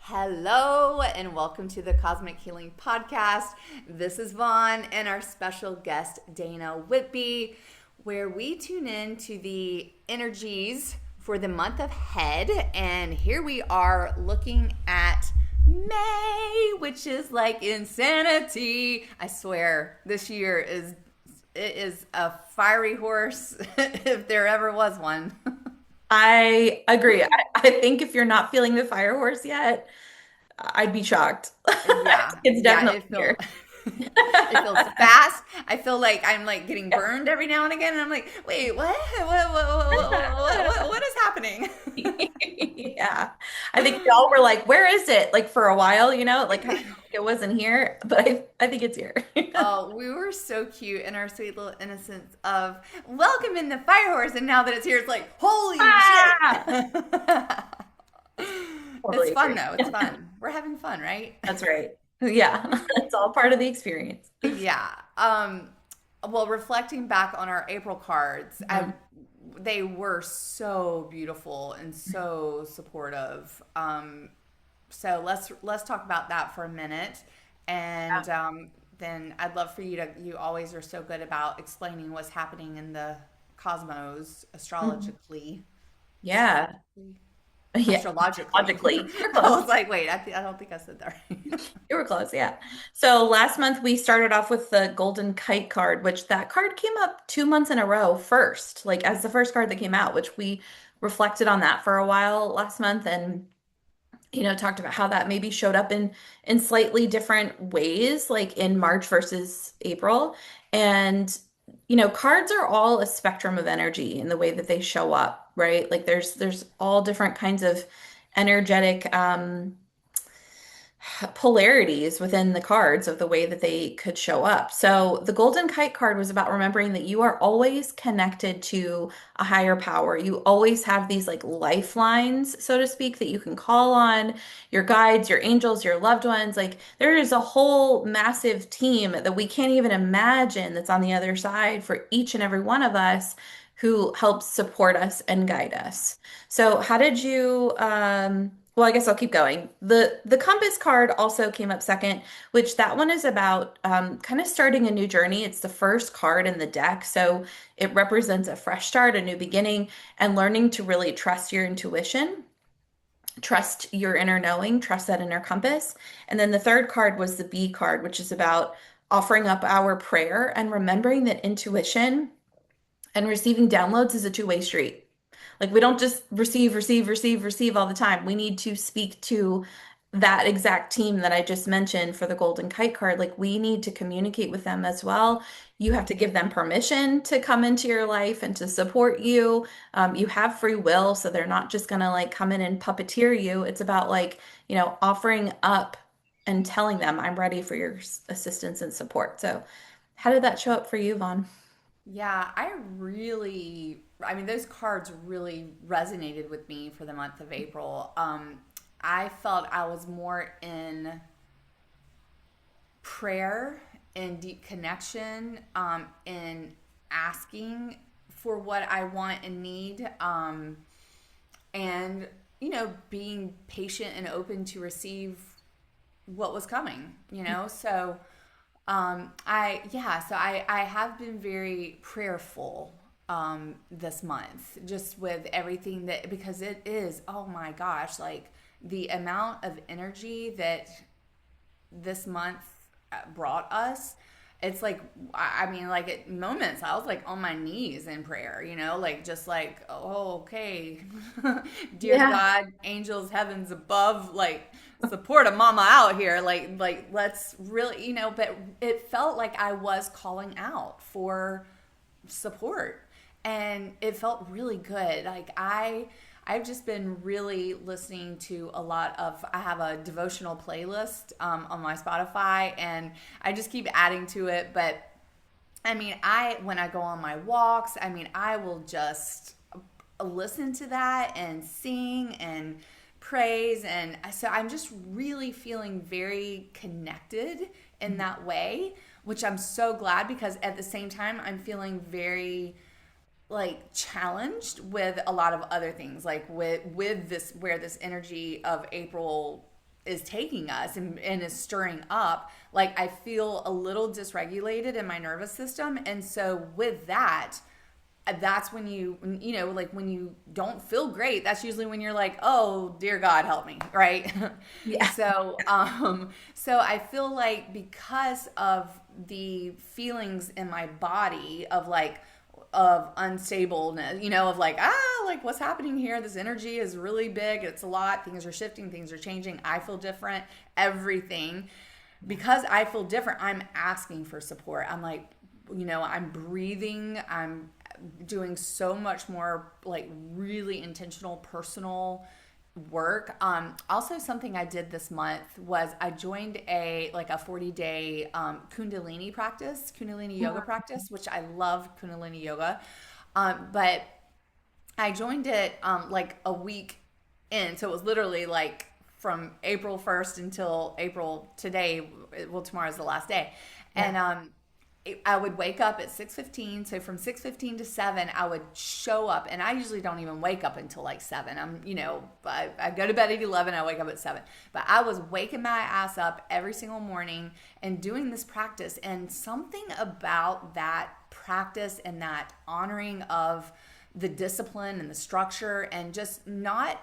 Hello, and welcome to the Cosmic Healing Podcast. This is Vaughn and our special guest, Dana Whitby, where we tune in to the energies for the month ahead. And here we are looking at May, which is like insanity. I swear, this year is a fiery horse if there ever was one. I agree. I think if you're not feeling the fire horse yet, I'd be shocked. Yeah, It's yeah, definitely here. it feels fast. I feel like I'm like getting burned every now and again, and I'm like, wait, what? What is happening? Yeah. I think we all were like, where is it? Like for a while, like kind of like it wasn't here, but I think it's here. Oh, we were so cute in our sweet little innocence of welcome in the fire horse, and now that it's here, it's like, holy Ah! shit. It's Totally fun agree. though. It's fun. We're having fun, right? That's right. Yeah. It's all part of the experience. Yeah. Well, reflecting back on our April cards, Mhm. they were so beautiful and so supportive. So let's talk about that for a minute, and then I'd love for you to. You always are so good about explaining what's happening in the cosmos Mhm. astrologically. Yeah. Astrologically. Yeah. Astrologically. Logically. You're I close. was like, wait, I don't think I said that right. You were close, yeah. So last month we started off with the Golden Kite card, which that card came up 2 months in a row first, like as the first card that came out, which we reflected on that for a while last month and talked about how that maybe showed up in slightly different ways, like in March versus April. And cards are all a spectrum of energy in the way that they show up, right? Like there's all different kinds of energetic polarities within the cards of the way that they could show up. So the Golden Kite card was about remembering that you are always connected to a higher power. You always have these like lifelines, so to speak, that you can call on your guides, your angels, your loved ones. Like there is a whole massive team that we can't even imagine that's on the other side for each and every one of us who helps support us and guide us. So how did you well, I guess I'll keep going. The compass card also came up second, which that one is about kind of starting a new journey. It's the first card in the deck, so it represents a fresh start, a new beginning, and learning to really trust your intuition, trust your inner knowing, trust that inner compass. And then the third card was the B card, which is about offering up our prayer and remembering that intuition and receiving downloads is a two-way street. Like we don't just receive all the time. We need to speak to that exact team that I just mentioned for the Golden Kite card. Like we need to communicate with them as well. You have to give them permission to come into your life and to support you. You have free will, so they're not just gonna like come in and puppeteer you. It's about like, offering up and telling them, I'm ready for your assistance and support. So, how did that show up for you, Vaughn? Yeah, I mean, those cards really resonated with me for the month of April. I felt I was more in prayer and deep connection, in asking for what I want and need, and, being patient and open to receive what was coming, So, I have been very prayerful this month, just with everything that because it is, oh my gosh, like the amount of energy that this month brought us. It's like I mean, like at moments I was like on my knees in prayer, like just like, oh, okay, dear Yeah. God, angels, heavens above, like support a mama out here, like let's really, but it felt like I was calling out for support, and it felt really good. Like I've just been really listening to a lot of. I have a devotional playlist on my Spotify, and I just keep adding to it. But I mean, I when I go on my walks, I mean, I will just listen to that and sing and praise, and so I'm just really feeling very connected in that way, which I'm so glad, because at the same time I'm feeling very like challenged with a lot of other things, like with this, where this energy of April is taking us and is stirring up, like I feel a little dysregulated in my nervous system. And so with that, that's when you know, like when you don't feel great, that's usually when you're like, oh dear God, help me, right? Yeah. So I feel like because of the feelings in my body of like of unstableness, you know, of like, like what's happening here, this energy is really big, it's a lot, things are shifting, things are changing, I feel different, everything. Because I feel different, I'm asking for support. I'm like, you know, I'm breathing, I'm doing so much more like really intentional personal work. Also something I did this month was I joined a like a 40-day Kundalini yoga practice, which I love Kundalini yoga. But I joined it like a week in. So it was literally like from April 1st until April today. Well, tomorrow's the last day. Yeah. And I would wake up at 6:15. So from 6:15 to 7, I would show up. And I usually don't even wake up until like 7. I go to bed at 11. I wake up at 7. But I was waking my ass up every single morning and doing this practice. And something about that practice and that honoring of the discipline and the structure and just not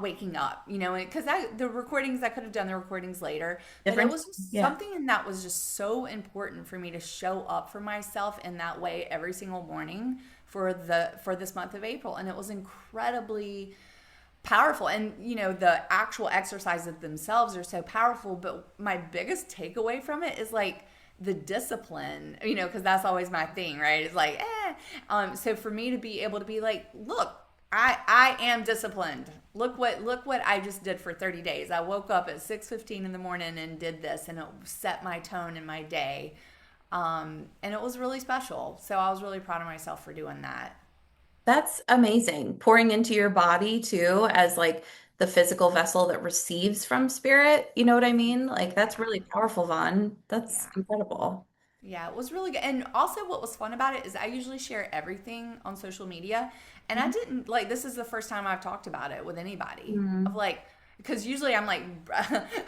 waking up, you know, because the recordings, I could have done the recordings later, but it Different. was just Yeah. something, and that was just so important for me to show up for myself in that way every single morning for this month of April. And it was incredibly powerful. And you know, the actual exercises themselves are so powerful, but my biggest takeaway from it is like the discipline, you know, because that's always my thing, right? It's like, so for me to be able to be like, look, I am disciplined. Look what I just did for 30 days. I woke up at 6:15 in the morning and did this, and it set my tone in my day. And it was really special. So I was really proud of myself for doing that. That's amazing. Pouring into your body too, as like the physical vessel that receives from spirit. You know what I mean? Like that's Yeah. really powerful, Vaughn. That's Yeah. incredible. Yeah, it was really good. And also, what was fun about it is I usually share everything on social media. And I Mhm. didn't like, this is the first time I've talked about it with anybody. Of Mhm. like, because usually I'm like,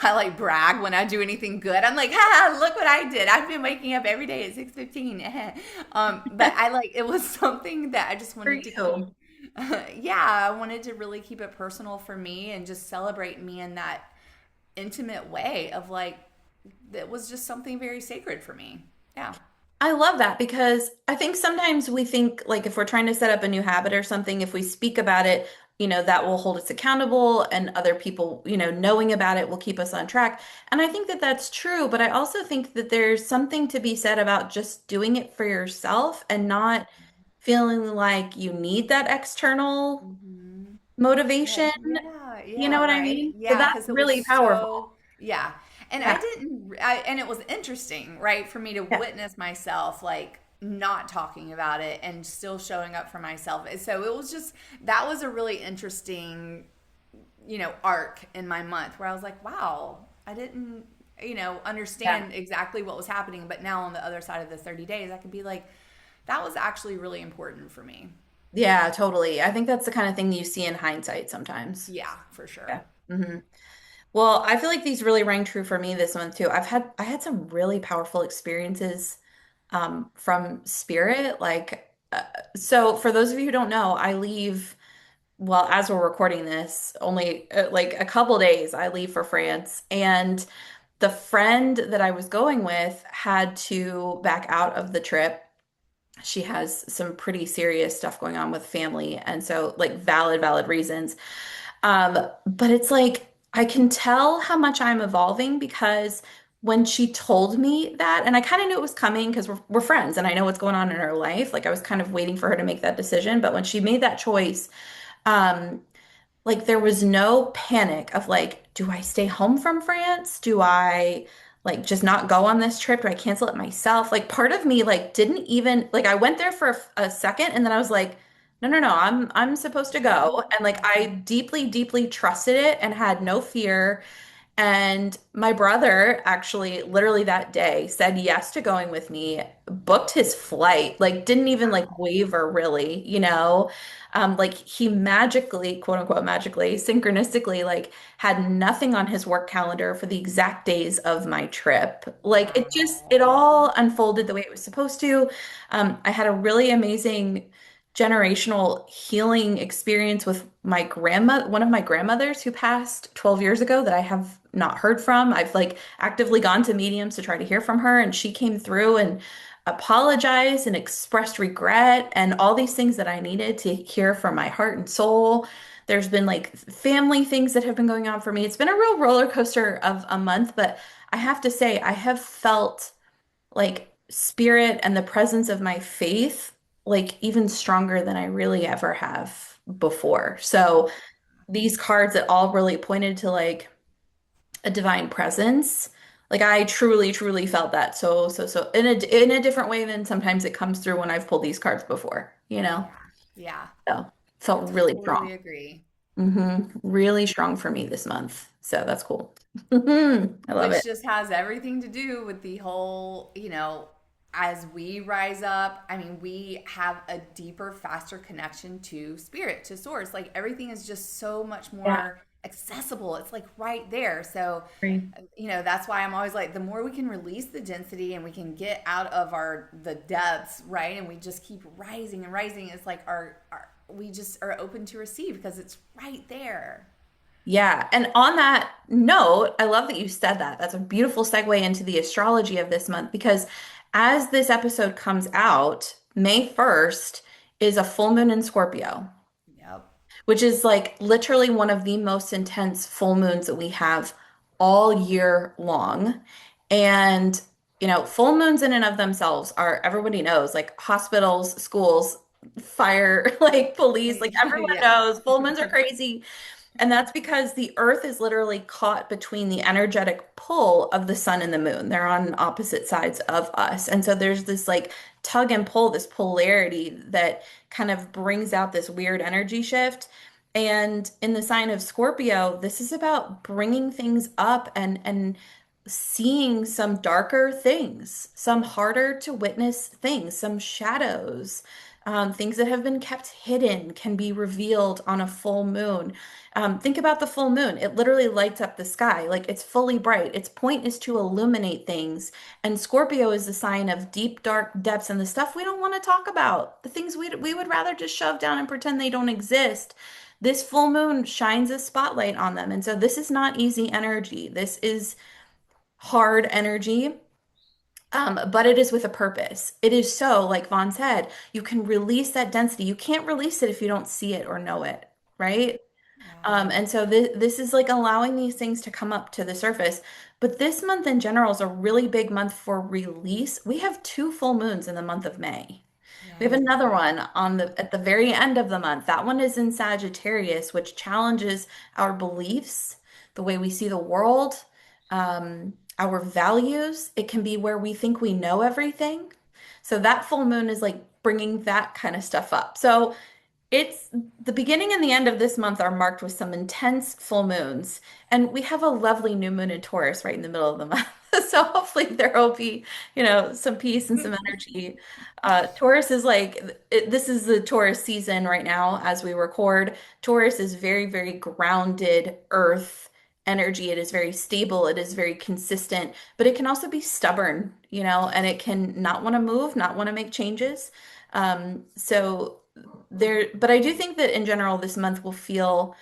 I like brag when I do anything good. I'm like, ha, look what I did. I've been waking up every day at 6:15. But I like, it was something that I just For wanted to keep. you. Yeah, I wanted to really keep it personal for me and just celebrate me in that intimate way of like, that was just something very sacred for me. Yeah. I love that because I think sometimes we think like if we're trying to set up a new habit or something, if we speak about it, that will hold us accountable and other people, knowing about it will keep us on track. And I think that that's true, but I also think that there's something to be said about just doing it for yourself and not feeling like you need that external Mm-hmm. motivation. Yeah, You know yeah, what I right. mean? So Yeah, that's because it was really powerful. so, yeah. And I Yeah. didn't, and it was interesting, right, for me to Yeah. witness myself like not talking about it and still showing up for myself. And so it was just, that was a really interesting, arc in my month where I was like, wow, I didn't, Yeah. understand exactly what was happening. But now on the other side of the 30 days, I could be like, that was actually really important for me. Yeah, totally. I think that's the kind of thing you see in hindsight sometimes. Yeah, for Yeah. sure. hmm Well, I feel like these really rang true for me this month too. I had some really powerful experiences from spirit. Like, so for those of you who don't know, I leave, well, as we're recording this, only like a couple days, I leave for France. And the friend that I was going with had to back out of the trip. She has some pretty serious stuff going on with family. And so, like, valid reasons. But it's like I can tell how much I'm evolving because when she told me that, and I kind of knew it was coming because we're friends and I know what's going on in her life. Like I was kind of waiting for her to make that decision. But when she made that choice, um, like there was no panic of like, do I stay home from France? Do I like just not go on this trip? Do I cancel it myself? Like part of me like didn't even like I went there for a second and then I was like, no, I'm supposed to go. And like I deeply, deeply trusted it and had no fear. And my brother actually literally that day said yes to going with me, booked his flight, like didn't even like Wow. waver really, you know. Like he magically, quote unquote, magically, synchronistically, like had nothing on his work calendar for the exact days of my trip. Like it Wow. all unfolded the way it was supposed to. I had a really amazing generational healing experience with my grandma, one of my grandmothers who passed 12 years ago that I have not heard from. I've like actively gone to mediums to try to hear from her, and she came through and apologized and expressed regret and all these things that I needed to hear from my heart and soul. There's been like family things that have been going on for me. It's been a real roller coaster of a month, but I have to say, I have felt like spirit and the presence of my faith like even stronger than I really ever have before. So these cards that all really pointed to like a divine presence, like I truly, truly felt that so in a different way than sometimes it comes through when I've pulled these cards before, you know? Yeah. Yeah. So I felt really strong. totally agree. Really strong for me this month. So that's cool. I love Which it. just has everything to do with the whole, as we rise up, I mean, we have a deeper, faster connection to spirit, to source. Like everything is just so much Yeah. more accessible. It's like right there. So, Agree. that's why I'm always like, the more we can release the density and we can get out of the depths, right? And we just keep rising and rising. It's like we just are open to receive because it's right there. Yeah. And on that note, I love that you said that. That's a beautiful segue into the astrology of this month because as this episode comes out, May 1st is a full moon in Scorpio, Yep. which is like literally one of the most intense full moons that we have all year long. And, full moons in and of themselves are, everybody knows, like hospitals, schools, fire, like police, like everyone Yeah. knows full moons are crazy. And that's because the Earth is literally caught between the energetic pull of the sun and the moon. They're on opposite sides of us. And so there's this like tug and pull, this polarity that kind of brings out this weird energy shift. And in the sign of Scorpio, this is about bringing things up and seeing some darker things, some harder to witness things, some shadows. Things that have been kept hidden can be revealed on a full moon. Think about the full moon. It literally lights up the sky. Like it's fully bright. Its point is to illuminate things. And Scorpio is the sign of deep, dark depths and the stuff we don't want to talk about. The things we would rather just shove down and pretend they don't exist. This full moon shines a spotlight on them. And so this is not easy energy. This is hard energy. But it is with a purpose. It is so, like Vaughn said, you can release that density. You can't release it if you don't see it or know it, right? Yeah. And so this is like allowing these things to come up to the surface. But this month in general is a really big month for release. We have two full moons in the month of May. We have Yes. another one on the at the very end of the month. That one is in Sagittarius, which challenges our beliefs, the way we see the world, our values. It can be where we think we know everything. So that full moon is like bringing that kind of stuff up. So it's the beginning and the end of this month are marked with some intense full moons, and we have a lovely new moon in Taurus right in the middle of the month. So hopefully there will be, some peace and some energy. Taurus is like this is the Taurus season right now as we record. Taurus is very, very grounded earth energy. It is very stable. It is very consistent, but it can also be stubborn, and it can not want to move, not want to make changes. So there, but I do think that in general, this month will feel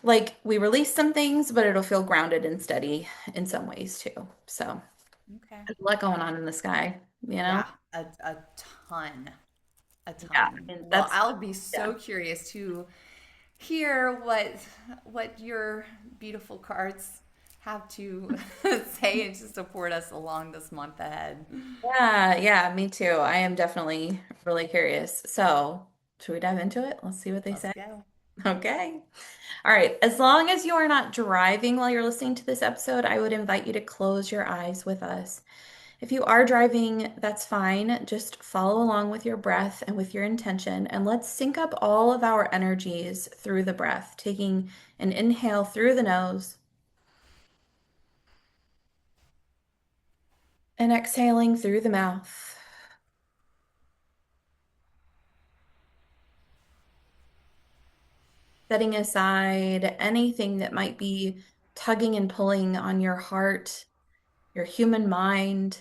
like we release some things, but it'll feel grounded and steady in some ways too. So Okay. there's a lot going on in the sky, you know? Yeah, a ton, a Yeah, ton. I mean, Well, I'll be yeah. so curious to hear what your beautiful cards have to say and to support us along this month ahead. Yeah, me too. I am definitely really curious. So should we dive into it? Let's see what they Let's say. go. Okay. All right. As long as you are not driving while you're listening to this episode, I would invite you to close your eyes with us. If you are driving, that's fine. Just follow along with your breath and with your intention, and let's sync up all of our energies through the breath, taking an inhale through the nose And exhaling through the mouth, setting aside anything that might be tugging and pulling on your heart, your human mind,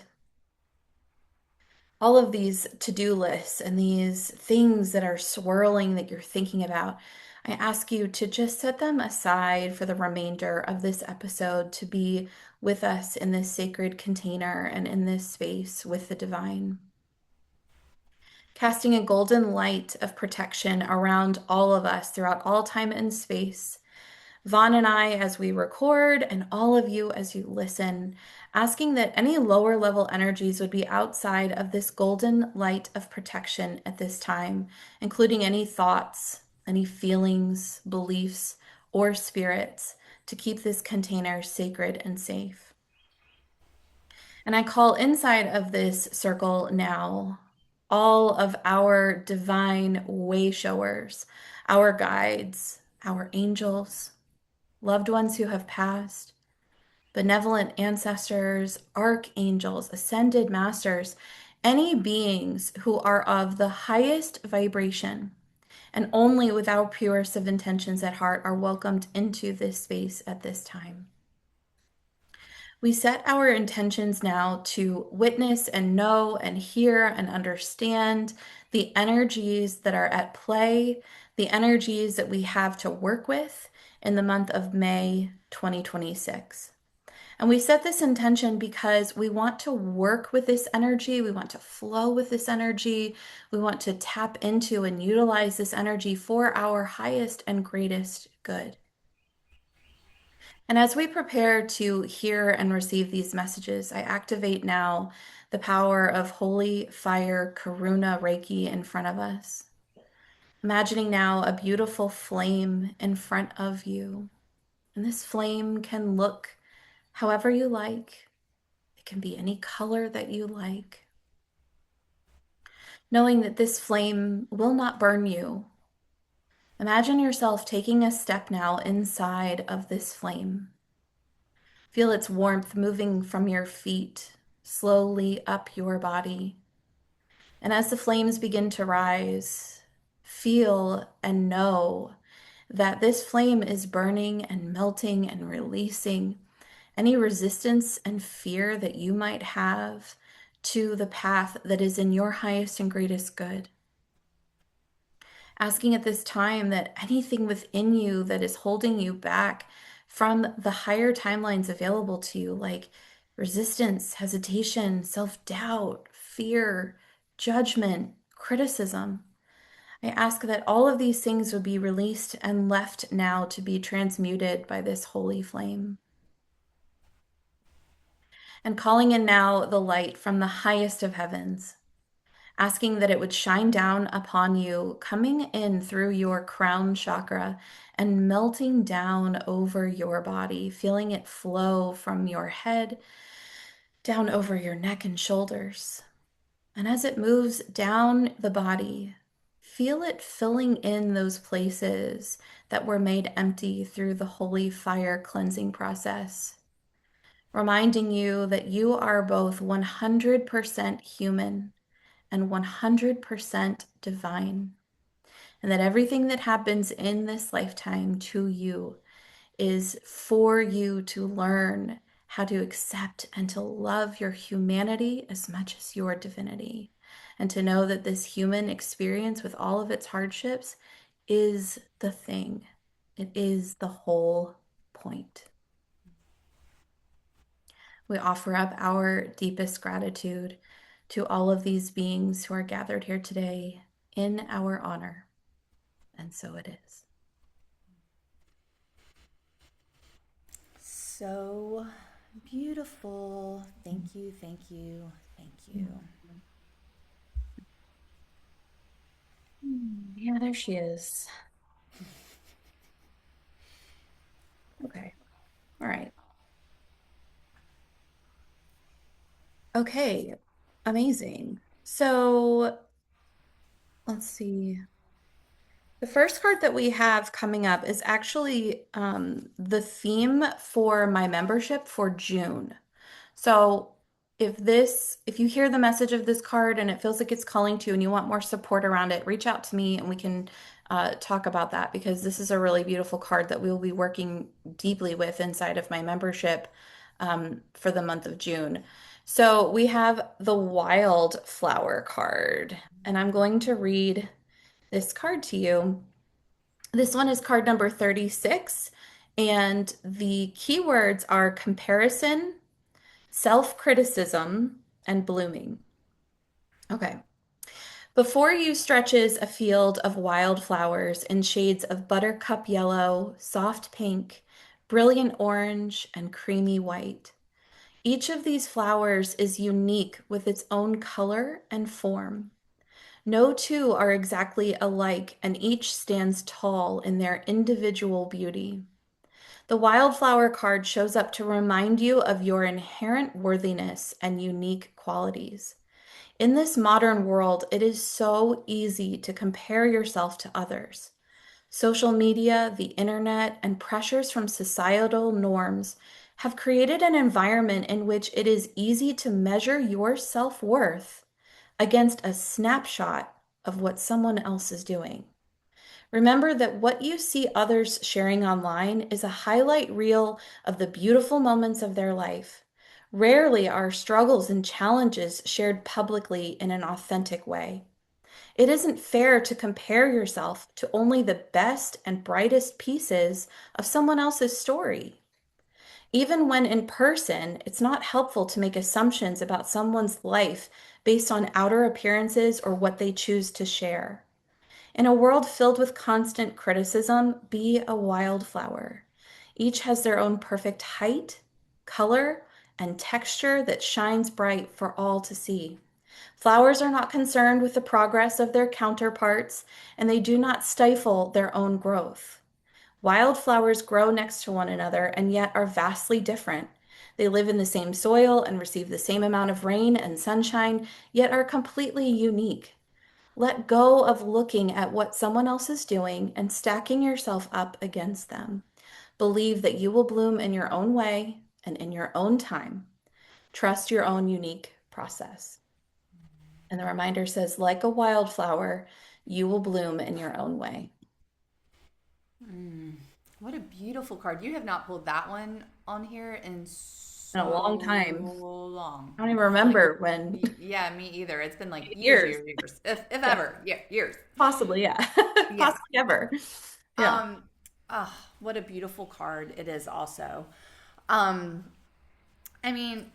all of these to-do lists and these things that are swirling that you're thinking about. I ask you to just set them aside for the remainder of this episode to be with us in this sacred container and in this space with the divine. Casting a golden light of protection around all of us throughout all time and space. Vaughn and I, as we record, and all of you as you listen, asking that any lower level energies would be outside of this golden light of protection at this time, including any thoughts, any feelings, beliefs, or spirits, to keep this container sacred and safe. And I call inside of this circle now all of our divine way showers, our guides, our angels, loved ones who have passed, benevolent ancestors, archangels, ascended masters, any beings who are of the highest vibration and only with our purest of intentions at heart are welcomed into this space at this time. We set our intentions now to witness and know and hear and understand the energies that are at play, the energies that we have to work with in the month of May 2026. And we set this intention because we want to work with this energy. We want to flow with this energy. We want to tap into and utilize this energy for our highest and greatest good. And as we prepare to hear and receive these messages, I activate now the power of holy fire Karuna Reiki in front of us. Imagining now a beautiful flame in front of you. And this flame can look however you like. It can be any color that you like. Knowing that this flame will not burn you. Imagine yourself taking a step now inside of this flame. Feel its warmth moving from your feet, slowly up your body. And as the flames begin to rise, feel and know that this flame is burning and melting and releasing any resistance and fear that you might have to the path that is in your highest and greatest good. Asking at this time that anything within you that is holding you back from the higher timelines available to you, like resistance, hesitation, self-doubt, fear, judgment, criticism, I ask that all of these things would be released and left now to be transmuted by this holy flame. And calling in now the light from the highest of heavens, asking that it would shine down upon you, coming in through your crown chakra and melting down over your body, feeling it flow from your head down over your neck and shoulders. And as it moves down the body, feel it filling in those places that were made empty through the holy fire cleansing process, reminding you that you are both 100% human and 100% divine, and that everything that happens in this lifetime to you is for you to learn how to accept and to love your humanity as much as your divinity, and to know that this human experience with all of its hardships is the thing. It is the whole point. We offer up our deepest gratitude to all of these beings who are gathered here today in our honor. And so it is. So beautiful. Thank you, thank you, thank you. Yeah, there she is. Okay. All right. Okay. Amazing. So let's see. The first card that we have coming up is actually the theme for my membership for June. So if you hear the message of this card and it feels like it's calling to you and you want more support around it, reach out to me and we can talk about that because this is a really beautiful card that we will be working deeply with inside of my membership for the month of June. So we have the Wildflower card, and I'm going to read this card to you. This one is card number 36, and the keywords are comparison, self-criticism, and blooming. Okay. Before you stretches a field of wildflowers in shades of buttercup yellow, soft pink, brilliant orange, and creamy white. Each of these flowers is unique with its own color and form. No two are exactly alike, and each stands tall in their individual beauty. The wildflower card shows up to remind you of your inherent worthiness and unique qualities. In this modern world, it is so easy to compare yourself to others. Social media, the internet, and pressures from societal norms have created an environment in which it is easy to measure your self-worth against a snapshot of what someone else is doing. Remember that what you see others sharing online is a highlight reel of the beautiful moments of their life. Rarely are struggles and challenges shared publicly in an authentic way. It isn't fair to compare yourself to only the best and brightest pieces of someone else's story. Even when in person, it's not helpful to make assumptions about someone's life based on outer appearances or what they choose to share. In a world filled with constant criticism, be a wildflower. Each has their own perfect height, color, and texture that shines bright for all to see. Flowers are not concerned with the progress of their counterparts, and they do not stifle their own growth. Wildflowers grow next to one another and yet are vastly different. They live in the same soil and receive the same amount of rain and sunshine, yet are completely unique. Let go of looking at what someone else is doing and stacking yourself up against them. Believe that you will bloom in your own way and in your own time. Trust your own unique process. And the reminder says, like a wildflower, you will bloom in your own way. Mm, what a beautiful card. You have not pulled that one on here in In a long so time. long. I don't even Like, remember when. yeah, me either. It's been like years, Years. years, years. If Yeah. ever. Yeah, years. Possibly, yeah. Yeah. Possibly ever. Yeah. Um, oh, what a beautiful card it is also. Um, I mean,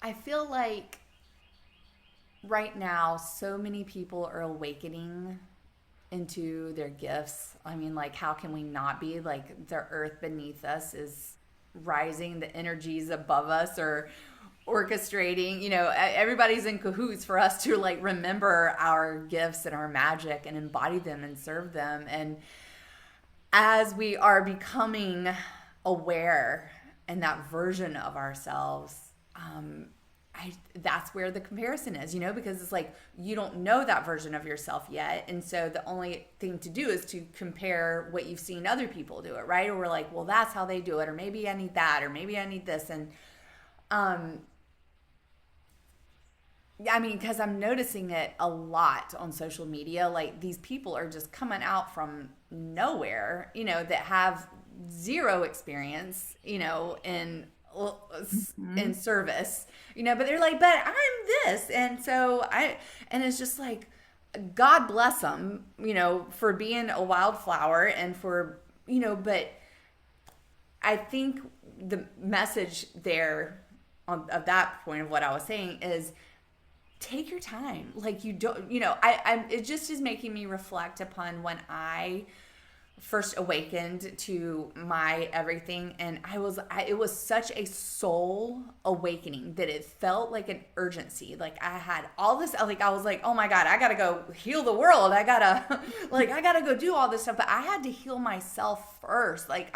I feel like right now so many people are awakening into their gifts. I mean, like, how can we not be? Like, the earth beneath us is rising, the energies above us are orchestrating. Everybody's in cahoots for us to like remember our gifts and our magic and embody them and serve them. And as we are becoming aware and that version of ourselves, that's where the comparison is, because it's like you don't know that version of yourself yet. And so the only thing to do is to compare what you've seen other people do it, right? Or we're like, well, that's how they do it, or maybe I need that, or maybe I need this. And um, I mean, because I'm noticing it a lot on social media. Like these people are just coming out from nowhere, that have zero experience, in Mhm. service, but they're like, but I'm this. And it's just like, God bless them, for being a wildflower and for, but I think the message there of that point of what I was saying is take your time. Like you don't, it just is making me reflect upon when I first awakened to my everything, and it was such a soul awakening that it felt like an urgency. Like I had all this, like I was like, oh my God, I gotta go heal the world. I gotta I gotta go do all this stuff, but I had to heal myself first. Like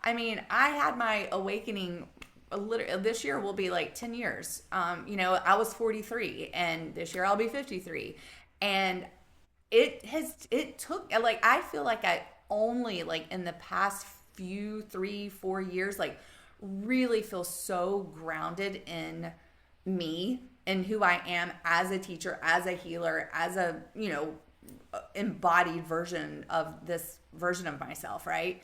I had my awakening literally. This year will be like 10 years. I was 43 and this year I'll be 53, and it took, like, I feel like I only, like, in the past few 3-4 years, like, really feel so grounded in me and who I am as a teacher, as a healer, as a, embodied version of this version of myself, right?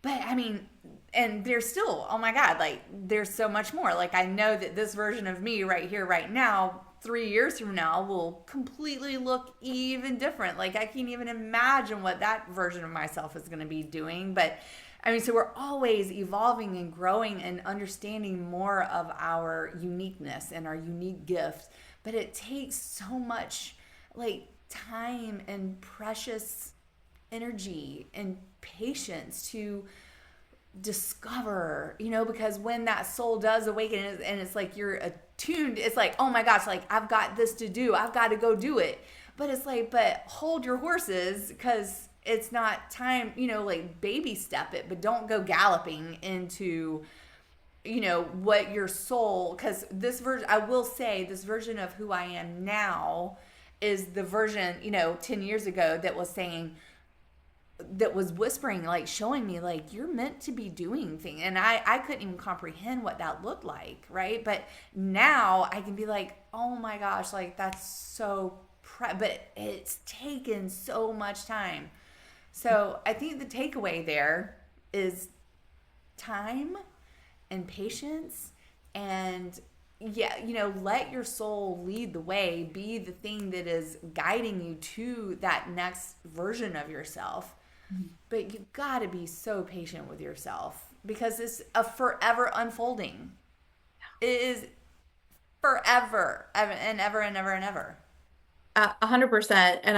But I mean, and there's still, oh my God, like there's so much more. Like I know that this version of me right here, right now, 3 years from now will completely look even different. Like I can't even imagine what that version of myself is going to be doing. But I mean, so we're always evolving and growing and understanding more of our uniqueness and our unique gifts. But it takes so much like time and precious energy and patience to discover, because when that soul does awaken and it's like you're attuned, it's like, oh my gosh, like I've got this to do, I've got to go do it. But it's like, but hold your horses because it's not time, like baby step it, but don't go galloping into, what your soul, because this version, I will say, this version of who I am now is the version, 10 years ago that was saying, that was whispering, like showing me like you're meant to be doing things, and I couldn't even comprehend what that looked like, right? But now I can be like, oh my gosh, like that's so but it's taken so much time. So I think the takeaway there is time and patience, and yeah, let your soul lead the way, be the thing that is guiding you to that next version of yourself. But you got to be so patient with yourself because it's a forever unfolding. It is forever and ever and ever and ever. 100%. And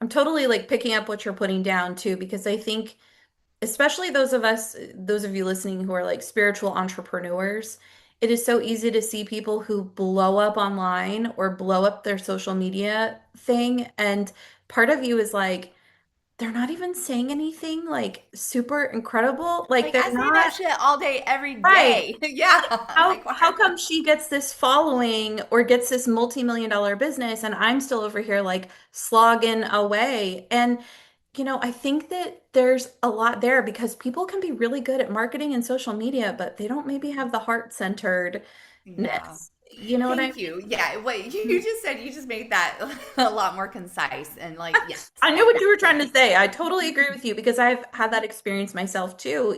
I'm totally like picking up what you're putting down too, because I think, especially those of you listening who are like spiritual entrepreneurs, it is so easy to see people who blow up online or blow up their social media thing. And part of you is like, they're not even saying anything like super incredible. Like Like they're I say that not shit all day, every right. day. Yeah. I'm How like, why how are come she gets this following or gets this multi-million dollar business and I'm still over here like slogging away? And I think that there's a lot there because people can be really good at marketing and social media, but they don't maybe have the heart-centeredness. yeah. You know what I Thank you. Yeah. What you mean? just said, you just made that a lot more concise and like, yes, I knew like what you were trying thank to you. say. I totally agree with you because I've had that experience myself too.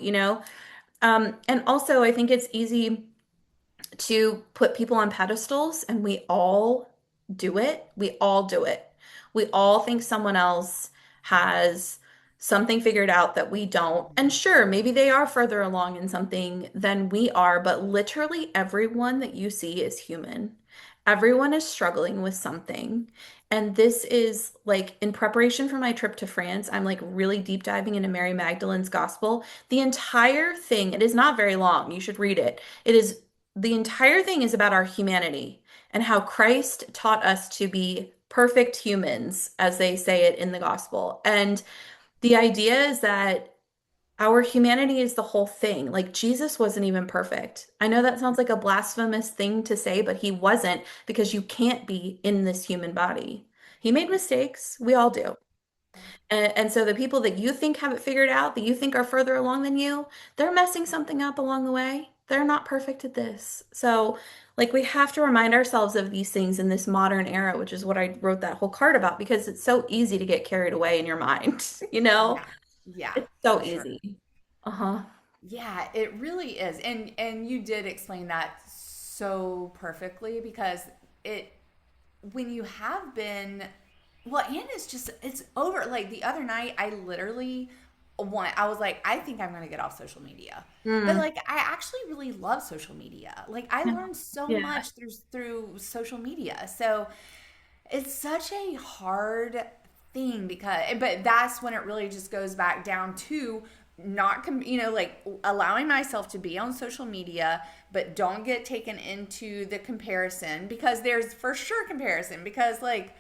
And also I think it's easy to put people on pedestals, and we all do it. We all do it. We all think someone else has something figured out that we don't. And sure, maybe they are further along in something than we are, but literally everyone that you see is human. Everyone is struggling with something. And this is like in preparation for my trip to France, I'm like really deep diving into Mary Magdalene's gospel. The entire thing, it is not very long. You should read it. It is the entire thing is about our humanity and how Christ taught us to be perfect humans, as they say it in the gospel. And the idea is that our humanity is the whole thing. Like Jesus wasn't even perfect. I know that sounds like a blasphemous thing to say, but he wasn't because you can't be in this human body. He made mistakes. We all do. And so the people that you think have it figured out, that you think are further along than you, they're messing something up along the way. They're not perfect at this. So, like, we have to remind ourselves of these things in this modern era, which is what I wrote that whole card about, because it's so easy to get carried away in your mind, you know? Yeah. Yeah, It's so for sure. easy. Uh-huh. Yeah, it really is. And you did explain that so perfectly because it when you have been well, and it's over. Like the other night I literally I was like, I think I'm gonna get off social media. But Mm. like I actually really love social media. Like I learned so Yeah. much through social media. So it's such a hard thing but that's when it really just goes back down to not like allowing myself to be on social media but don't get taken into the comparison because there's for sure comparison because like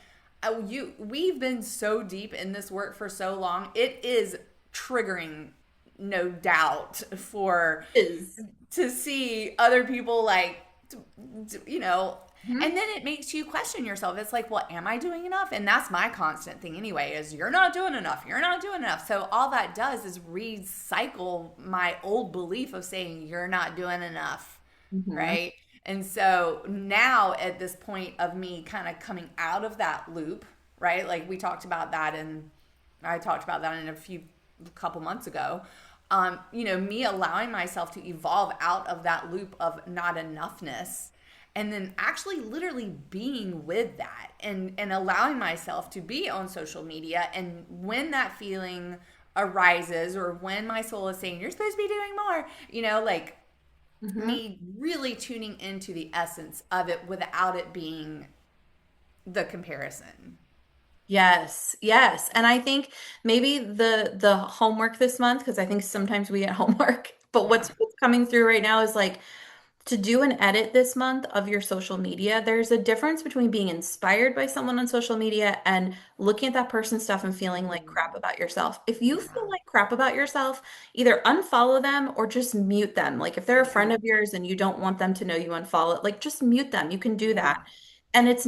we've been so deep in this work for so long, it is triggering, no doubt, for Is. to see other people like you know Mhm. and then it makes you question yourself. It's like, well, am I doing enough? And that's my constant thing anyway, is you're not doing enough, you're not doing enough. So all that does is recycle my old belief of saying you're not doing enough, Mhm. right? And so now at this point of me kind of coming out of that loop, right? Like we talked about that, and I talked about that in a couple months ago. Me allowing myself to evolve out of that loop of not enoughness, and then actually literally being with that, and allowing myself to be on social media. And when that feeling arises, or when my soul is saying you're supposed to be doing more, like Mhm. me really tuning into the essence of it without it being the comparison. Yes, yes. And I think maybe the homework this month, because I think sometimes we get homework, but Yeah. what's coming through right now is like to do an edit this month of your social media. There's a difference between being inspired by someone on social media and looking at that person's stuff and feeling like Ooh, crap about yourself. If you feel yeah. like crap about yourself, either unfollow them or just mute them. Like if they're a friend Yeah. of yours and you don't want them to know you unfollow, like just mute them. You can do that. Yeah. And it's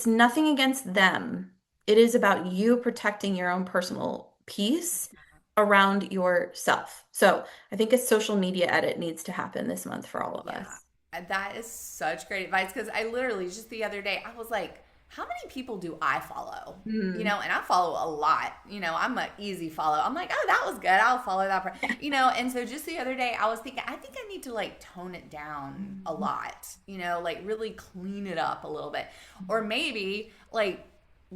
nothing against them. It is about you protecting your own personal peace around yourself. So I think a social media edit needs to happen this month for all of Yeah, us. that is such great advice, because I literally just the other day I was like, how many people do I follow? Hmm. And I follow a lot. I'm an easy follow. I'm like, oh, that was good. I'll follow that. And so just the other day I was thinking, I think I need to like tone it down a lot. Like really clean it up a little bit, or maybe like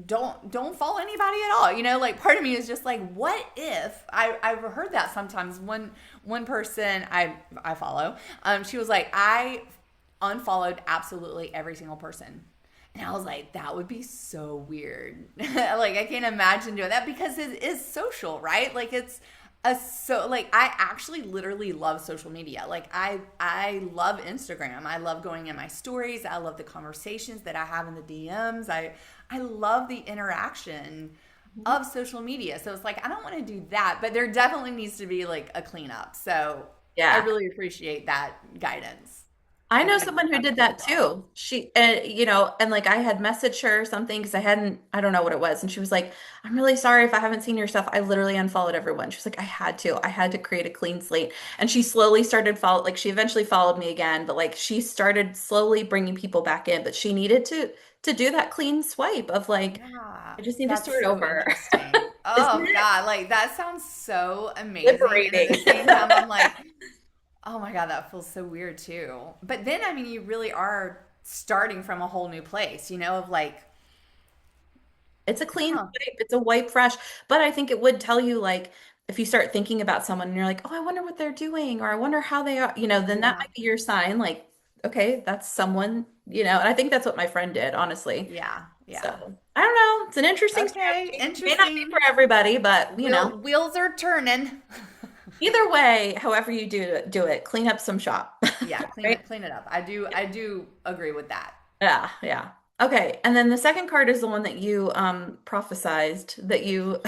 don't follow anybody at all. Like part of me is just like, what if I've heard that sometimes. One person I follow, she was like, I unfollowed absolutely every single person. And I was like, that would be so weird. Like I can't imagine doing that, because it is social, right? Like it's like I actually literally love social media. Like I love Instagram. I love going in my stories. I love the conversations that I have in the DMs. I love the interaction of social media. So it's like I don't want to do that, but there definitely needs to be like a cleanup. So I Yeah. really appreciate that guidance. I I know think someone who that's did really that well. too. And like I had messaged her or something because I don't know what it was. And she was like, I'm really sorry if I haven't seen your stuff. I literally unfollowed everyone. She was like, I had to create a clean slate. And she slowly started like she eventually followed me again, but like she started slowly bringing people back in, but she needed to do that clean swipe of like, Yeah, I just need to that's start so over. interesting. Isn't Oh it God, like that sounds so amazing. And at liberating? the same time, I'm like, oh my God, that feels so weird too. But then, I mean, you really are starting from a whole new place, of like, It's a clean huh, swipe. It's a wipe fresh. But I think it would tell you, like, if you start thinking about someone and you're like, oh, I wonder what they're doing, or I wonder how they are, then that yeah, might be your sign. Like, okay, that's someone, and I think that's what my friend did, honestly. yeah, So yeah. I don't know. It's an interesting Okay, strategy. May not be for interesting. everybody, but Wheels are turning. either way, however you do it, clean up some shop. Yeah, clean Right? it, clean it up. I do agree with that. Yeah, yeah. Okay. And then the second card is the one that you prophesized that you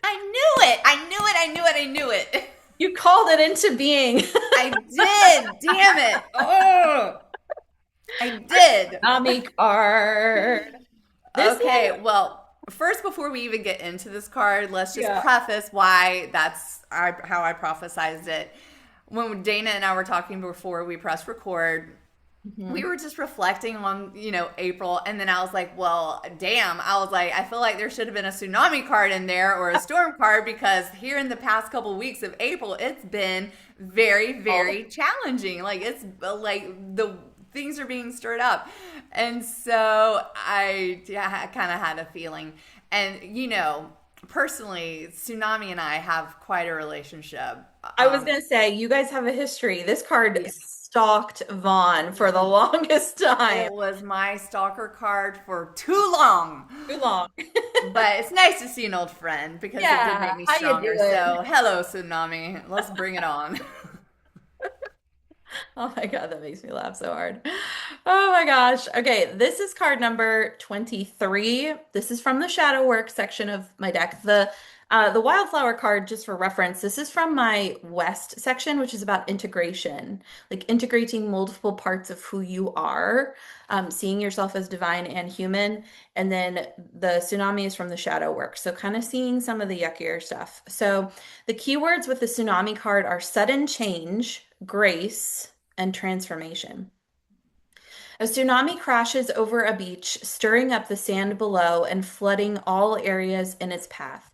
I knew it. I knew it. I knew it. I knew it. you called it into being. I did. Damn it. Oh, I did. Tsunami card. This one, Okay, well, first, before we even get into this card, let's just yeah. preface why how I prophesized it. When Dana and I were talking before we pressed record, we Mhm. were just reflecting on, April, and then I was like, well, damn. I was like, I feel like there should have been a tsunami card in there, or a storm card, because here in the past couple weeks of April, it's been very, All the very challenging. Like it's like the things are being stirred up. And so I kind of had a feeling. And personally, Tsunami and I have quite a relationship. I was gonna say, you guys have a history. This card Yeah. stalked Vaughn for the longest time. It was my stalker card for too long. Too long. But it's nice to see an old friend, because it did Yeah, make me how you stronger. doing? So, hello, Tsunami. Let's bring it on. Oh my God, that makes me laugh so hard. Oh my gosh. Okay, this is card number 23. This is from the shadow work section of my deck. The wildflower card, just for reference, this is from my West section, which is about integration, like integrating multiple parts of who you are, seeing yourself as divine and human. And then the tsunami is from the shadow work. So kind of seeing some of the yuckier stuff. So the keywords with the tsunami card are sudden change, grace, and transformation. A tsunami crashes over a beach, stirring up the sand below and flooding all areas in its path.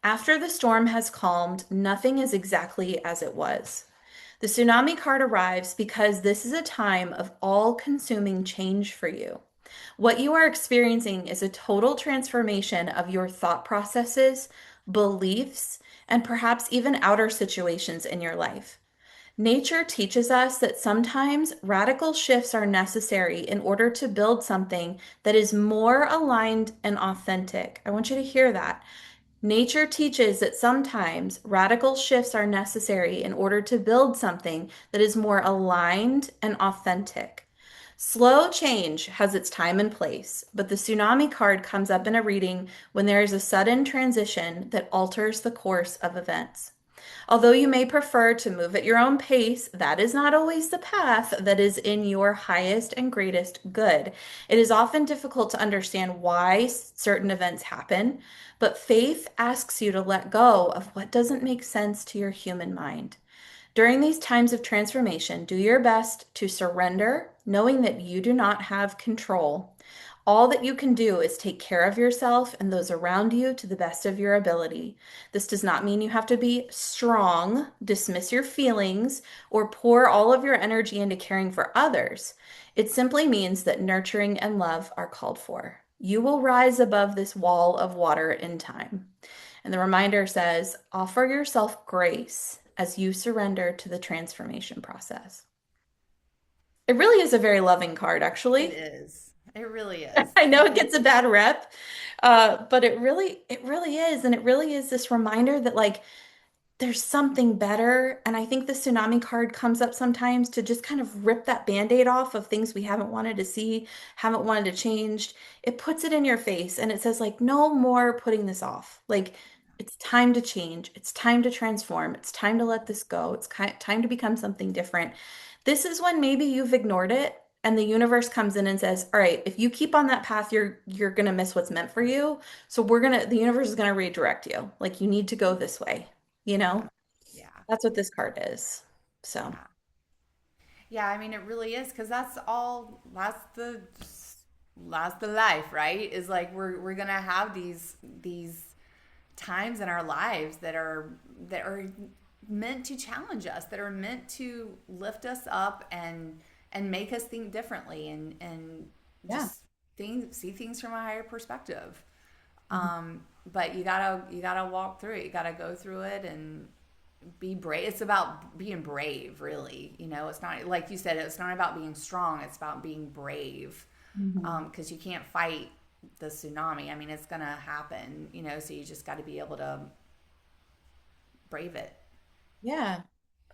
After the storm has calmed, nothing is exactly as it was. The tsunami card arrives because this is a time of all consuming change for you. What you are experiencing is a total transformation of your thought processes, beliefs, and perhaps even outer situations in your life. Nature teaches us that sometimes radical shifts are necessary in order to build something that is more aligned and authentic. I want you to hear that. Nature teaches that sometimes radical shifts are necessary in order to build something that is more aligned and authentic. Slow change has its time and place, but the tsunami card comes up in a reading when there is a sudden transition that alters the course of events. Although you may prefer to move at your own pace, that is not always the path that is in your highest and greatest good. It is often difficult to understand why certain events happen, but faith asks you to let go of what doesn't make sense to your human mind. During these times of transformation, do your best to surrender, knowing that you do not have control. All that you can do is take care of yourself and those around you to the best of your ability. This does not mean you have to be strong, dismiss your feelings, or pour all of your energy into caring for others. It simply means that nurturing and love are called for. You will rise above this wall of water in time. And the reminder says, offer yourself grace as you surrender to the transformation process. It really is a very loving card, It actually. is. It really is. I know it gets a bad rep, but it really is. And it really is this reminder that, like, there's something better. And I think the tsunami card comes up sometimes to just kind of rip that band-aid off of things we haven't wanted to see, haven't wanted to change. It puts it in your face and it says, like, no more putting this off. Like, it's time to change. It's time to transform. It's time to let this go. It's time to become something different. This is when maybe you've ignored it and the universe comes in and says, all right, if you keep on that path, you're gonna miss what's meant for you. So the universe is gonna redirect you. Like, you need to go this way, you know? Yeah. Yeah. That's what this card is. So, Yeah. Yeah, I mean it really is because that's the life, right? Is like we're gonna have these times in our lives that are meant to challenge us, that are meant to lift us up and make us think differently and yeah. just see things from a higher perspective. Mhm. But you gotta walk through it. You gotta go through it and be brave. It's about being brave, really. You know, it's not like you said. It's not about being strong. It's about being brave, Mhm. because you can't fight the tsunami. I mean, it's gonna happen. You know, so you just got to be able to brave it. Yeah.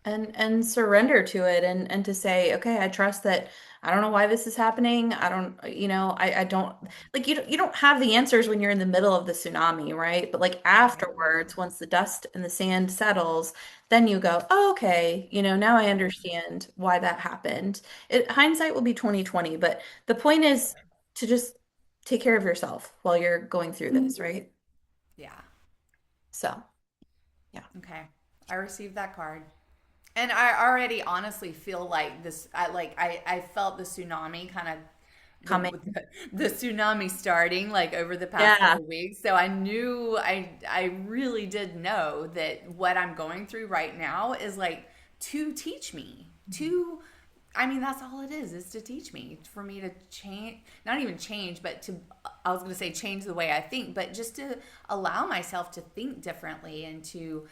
And surrender to it and to say, okay, I trust that I don't know why this is happening. I don't, I don't like you don't have the answers when you're in the middle of the tsunami, right? But like Right. afterwards, once the dust and the sand settles, then you go, oh, okay, now I understand why that happened. Hindsight will be 2020, but the point is to just take care of yourself while you're going through this, right? Yeah. So, yeah, Okay. I received that card. And I already honestly feel like this. I felt the tsunami kind of coming. the tsunami starting like over the past Yeah. couple weeks. So I knew I really did know that what I'm going through right now is like to teach me to. I mean, that's all it is to teach me, for me to change, not even change, but to, I was going to say change the way I think, but just to allow myself to think differently and to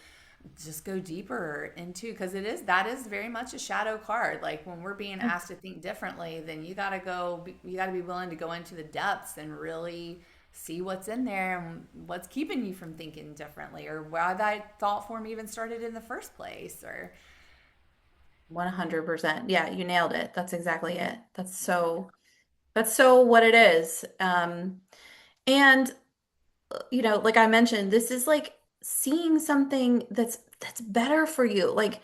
just go deeper into, because that is very much a shadow card. Like when we're being asked to think differently, then you got to be willing to go into the depths and really see what's in there and what's keeping you from thinking differently, or why that thought form even started in the first place. Or 100%. Yeah, you nailed it. That's exactly it. That's so what it is. And like I mentioned, this is like seeing something that's better for you. Like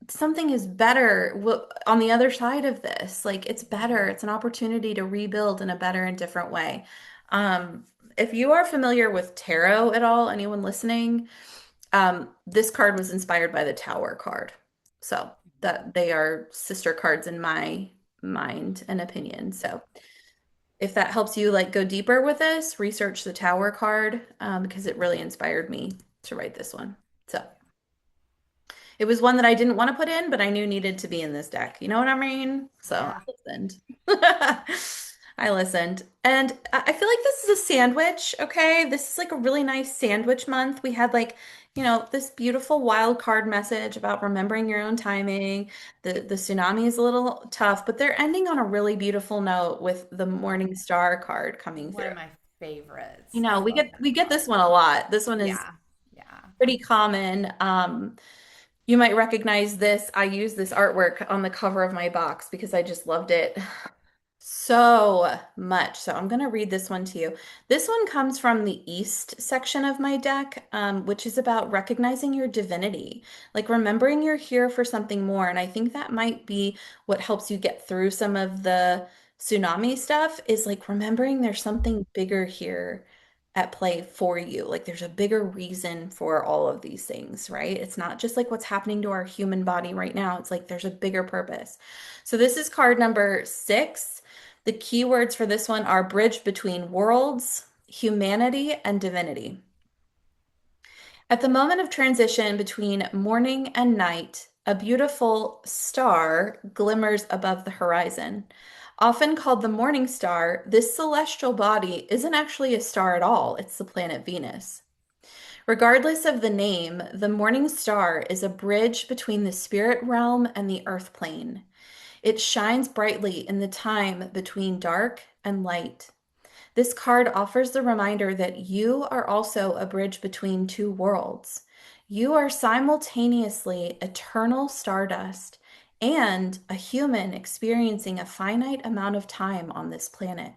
something is better on the other side of this. Like it's better. It's an opportunity to rebuild in a better and different way. If you are familiar with tarot at all, anyone listening, this card was inspired by the Tower card. So that they are sister cards in my mind and opinion. So if that helps you like go deeper with this, research the Tower card because it really inspired me to write this one. So it was one that I didn't want to put in, but I knew needed to be in this deck. You know what I mean? So I Yeah. listened. I listened. And I feel like this is a sandwich, okay? This is like a really nice sandwich month. We had like, this beautiful wild card message about remembering your own timing. The tsunami is a little tough, but they're ending on a really beautiful note with the Yeah. Morning Star card coming One through. of my favorites. I We love get that we get this card. one a lot. This one is Yeah. Yeah. pretty common. You might recognize this. I use this artwork on the cover of my box because I just loved it so much. So I'm going to read this one to you. This one comes from the East section of my deck, which is about recognizing your divinity, like remembering you're here for something more. And I think that might be what helps you get through some of the tsunami stuff is like remembering there's something bigger here at play for you. Like there's a bigger reason for all of these things, right? It's not just like what's happening to our human body right now. It's like there's a bigger purpose. So this is card number 6. The keywords for this one are bridge between worlds, humanity, and divinity. At the moment of transition between morning and night, a beautiful star glimmers above the horizon. Often called the morning star, this celestial body isn't actually a star at all, it's the planet Venus. Regardless of the name, the morning star is a bridge between the spirit realm and the earth plane. It shines brightly in the time between dark and light. This card offers the reminder that you are also a bridge between two worlds. You are simultaneously eternal stardust and a human experiencing a finite amount of time on this planet.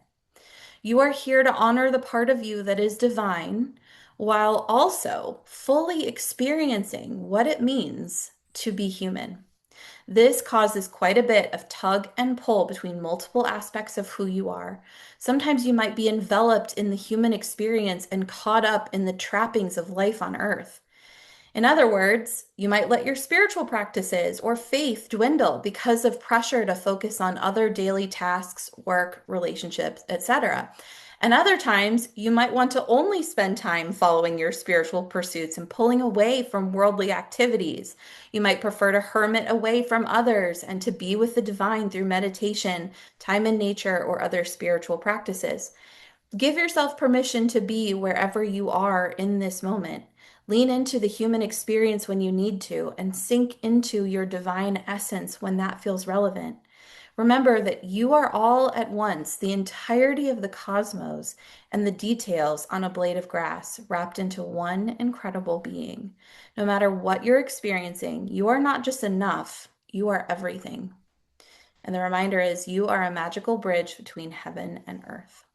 You are here to honor the part of you that is divine while also fully experiencing what it means to be human. This causes quite a bit of tug and pull between multiple aspects of who you are. Sometimes you might be enveloped in the human experience and caught up in the trappings of life on earth. In other words, you might let your spiritual practices or faith dwindle because of pressure to focus on other daily tasks, work, relationships, etc. And other times, you might want to only spend time following your spiritual pursuits and pulling away from worldly activities. You might prefer to hermit away from others and to be with the divine through meditation, time in nature, or other spiritual practices. Give yourself permission to be wherever you are in this moment. Lean into the human experience when you need to, and sink into your divine essence when that feels relevant. Remember that you are all at once, the entirety of the cosmos and the details on a blade of grass wrapped into one incredible being. No matter what you're experiencing, you are not just enough, you are everything. And the reminder is you are a magical bridge between heaven and earth.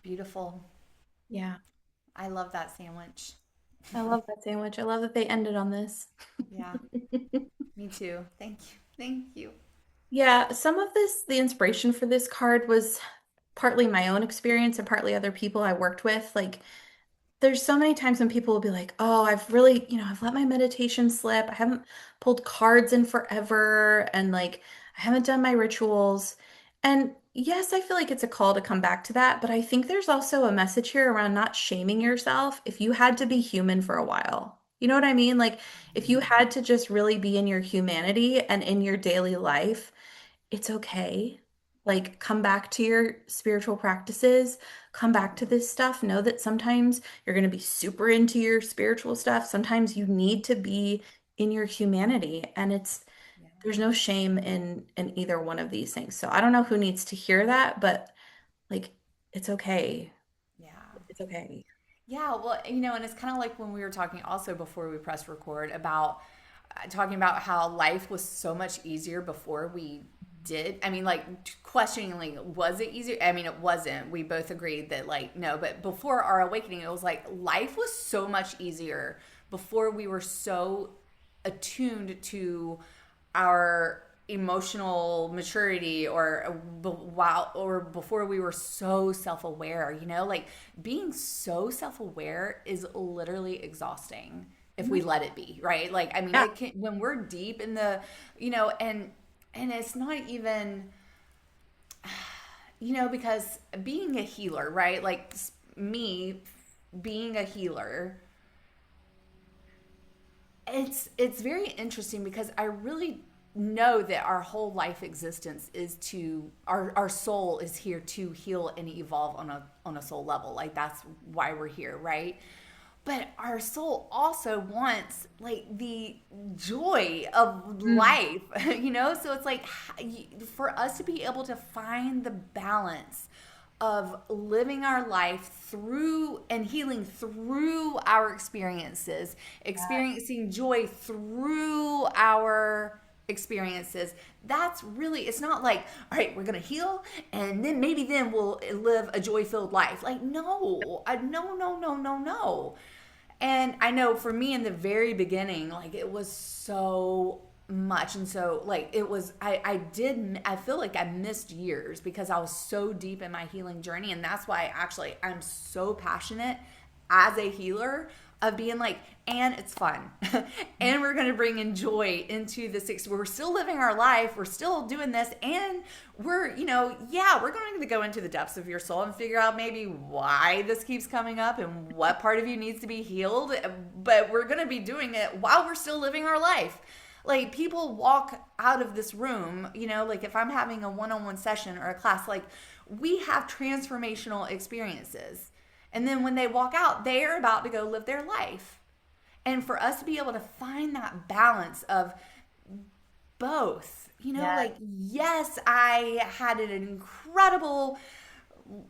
Beautiful. Yeah. I love that sandwich. I love that sandwich. I love that they ended on this. Yeah. Me too. Thank you. Thank you. Yeah, some of this, the inspiration for this card was partly my own experience and partly other people I worked with. Like, there's so many times when people will be like, oh, I've really, I've let my meditation slip. I haven't pulled cards in forever. And like, I haven't done my rituals. And yes, I feel like it's a call to come back to that. But I think there's also a message here around not shaming yourself if you had to be human for a while. You know what I mean? Like, if you had to just really be in your humanity and in your daily life, it's okay. Like, come back to your spiritual practices, come back to this stuff. Know that sometimes you're going to be super into your spiritual stuff. Sometimes you need to be in your humanity, and Yeah. there's no shame in either one of these things. So I don't know who needs to hear that, but like, it's okay. Yeah. It's okay. Yeah, well, and it's kind of like when we were talking also before we pressed record about talking about how life was so much easier before we did. I mean, like questioningly, was it easier? I mean, it wasn't. We both agreed that like no, but before our awakening, it was like life was so much easier before we were so attuned to our emotional maturity or while or before we were so self-aware, like being so self-aware is literally exhausting. if we Mhm. let it be, right? Like, I mean, Yeah. it can, when we're deep in the, and it's not even, because being a healer, right? Like me being a healer, it's very interesting because I really know that our whole life existence is to our soul is here to heal and evolve on a soul level. Like that's why we're here, right? But our soul also wants like the joy of Mm. life, so it's like for us to be able to find the balance of living our life through and healing through our experiences, experiencing joy through our experiences. That's really, it's not like, all right, we're gonna heal and then maybe then we'll live a joy filled life. Like, no, no, no, no, no, no. And I know for me in the very beginning, like it was so much. And so like it was, I feel like I missed years because I was so deep in my healing journey. And that's why actually I'm so passionate as a healer of being like, and it's fun. And we're going to bring in joy into this. We're still living our life. We're still doing this. And we're, yeah, we're going to go into the depths of your soul and figure out maybe why this keeps coming up and what part of you needs to be healed. But we're going to be doing it while we're still living our life. Like people walk out of this room, like if I'm having a one-on-one session or a class, like we have transformational experiences. And then when they walk out, they are about to go live their life. And for us to be able to find that balance of both, Yeah. like, yes, I had an incredible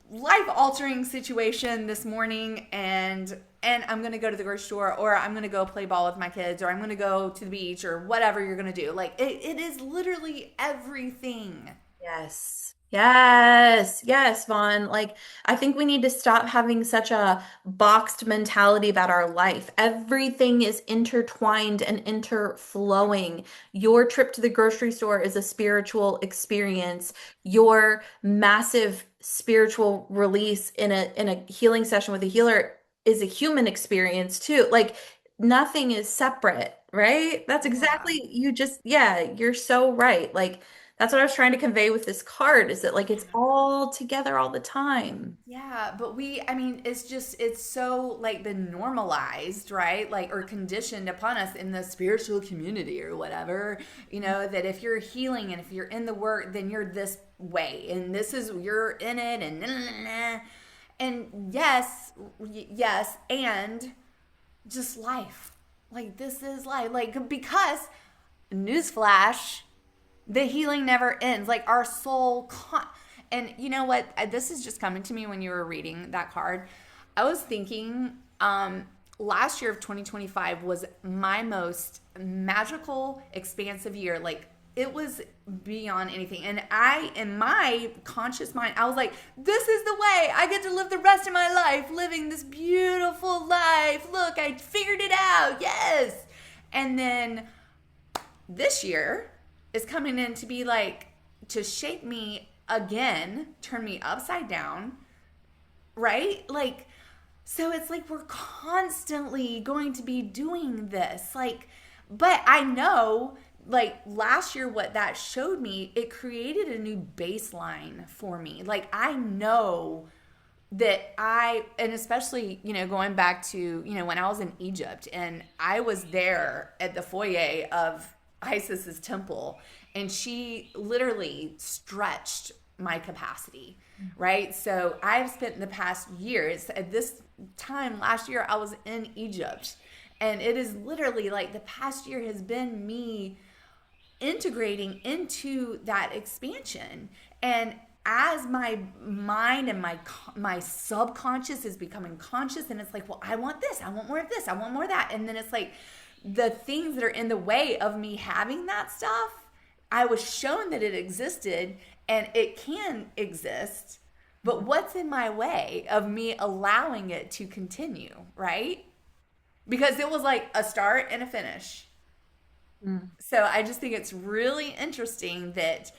life altering situation this morning and I'm going to go to the grocery store or I'm going to go play ball with my kids or I'm going to go to the beach or whatever you're going to do. Like it is literally everything. Yes. Yes. Yes, Vaughn. Like, I think we need to stop having such a boxed mentality about our life. Everything is intertwined and interflowing. Your trip to the grocery store is a spiritual experience. Your massive spiritual release in a healing session with a healer is a human experience too. Like, nothing is separate, right? That's Yeah. exactly, yeah, you're so right. Like, that's what I was trying to convey with this card is that like it's all together all the time. Yeah, but I mean, it's so like been normalized, right? Like, or conditioned upon us in the spiritual community or whatever, that if you're healing and if you're in the work, then you're this way and this is, you're in it and nah, nah, nah. And yes, yes, and just life. Like, this is life. Like, because, newsflash, the healing never ends. Like our soul and you know what, this is just coming to me when you were reading that card. I was thinking last year of 2025 was my most magical expansive year. Like it was beyond anything, and I in my conscious mind I was like, this is the way I get to live the rest of my life, living this beautiful life. Look, I figured it out. Yes. And then this year is coming in to be like to shake me again, turn me upside down, right? Like, so it's like we're constantly going to be doing this. Like, but I know like last year what that showed me, it created a new baseline for me. Like I know that and especially, going back to, when I was in Egypt and I was there at the foyer of Isis's temple and she literally stretched my capacity, right? So I've spent the past years, at this time last year, I was in Egypt. And it is literally like the past year has been me integrating into that expansion. And as my mind and my subconscious is becoming conscious, and it's like, well, I want this, I want more of this, I want more of that, and then it's like the things that are in the way of me having that stuff, I was shown that it existed and it can exist, but what's in my way of me allowing it to continue, right? Because it was like a start and a finish. Mm. So I just think it's really interesting that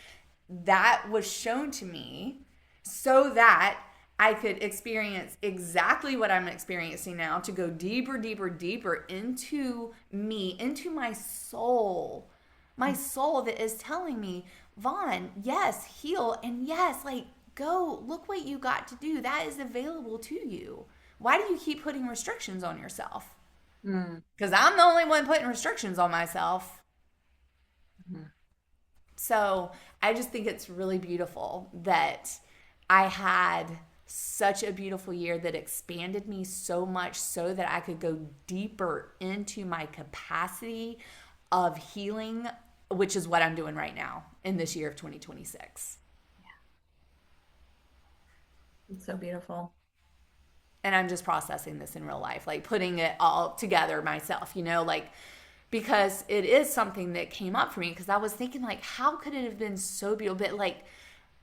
that was shown to me so that I could experience exactly what I'm experiencing now, to go deeper, deeper, deeper into me, into my soul that is telling me, Vaughn, yes, heal, and yes, like, go, look what you got to do. That is available to you. Why do you keep putting restrictions on yourself? Mm, Because I'm the only one putting restrictions on myself. mhm, So I just think it's really beautiful that I had such a beautiful year that expanded me so much so that I could go deeper into my capacity of healing, which is what I'm doing right now in this year of 2026. it's so beautiful. And I'm just processing this in real life, like putting it all together myself, like because it is something that came up for me because I was thinking like how could it have been so beautiful, but like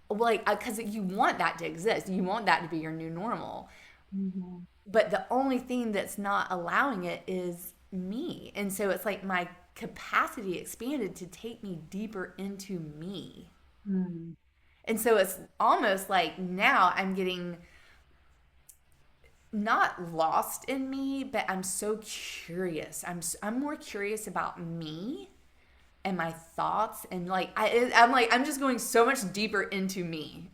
because you want that to exist, you want that to be your new normal, Mhm. but the only thing that's not allowing it is me. And so it's like my capacity expanded to take me deeper into me. Mm, And so it's almost like now I'm getting not lost in me, but I'm so curious. I'm more curious about me and my thoughts, and I'm just going so much deeper into me.